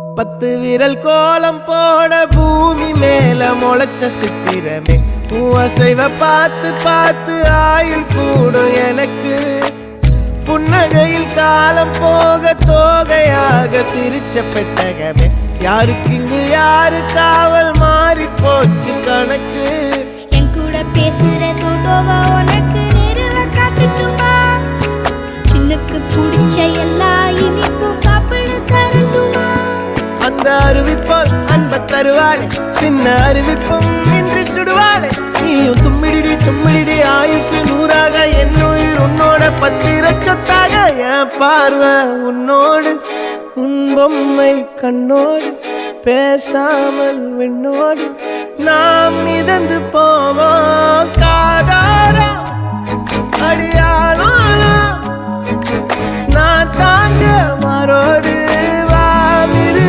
10 விரல் கோலம் போட பூமி மேல முளைச்ச சித்திரமே அசைவ பார்த்து பார்த்து ஆயுள் கூடும் எனக்கு புன்னகையில் காலம் போக தோகையாக சிரிச்ச பெட்டகமே யாருக்கு இங்கு யாரு காவல் மாறி போச்சு கணக்கு என் கூட பேசுற தோதோவா உனக்கு நேரில் காட்டுட்டுமா சின்னக்கு பிடிச்ச எல்லா இனிப்பும் சாப்பிட தரட்டுமா அந்த அறிவிப்போல் அன்ப தருவாளே சின்ன அறிவிப்பும் இன்று சுடுவாளே நீயும் தும்மிடி ஆயுசு 100ஆக என் உயிர் உன்னோட பத்திர சொத்தாக என் பார்வை உன்னோடு உன் பொம்மை கண்ணோடு பேசாமல் விண்ணோடு நாம் மிதந்து போவோம் காதாரா அடியானோ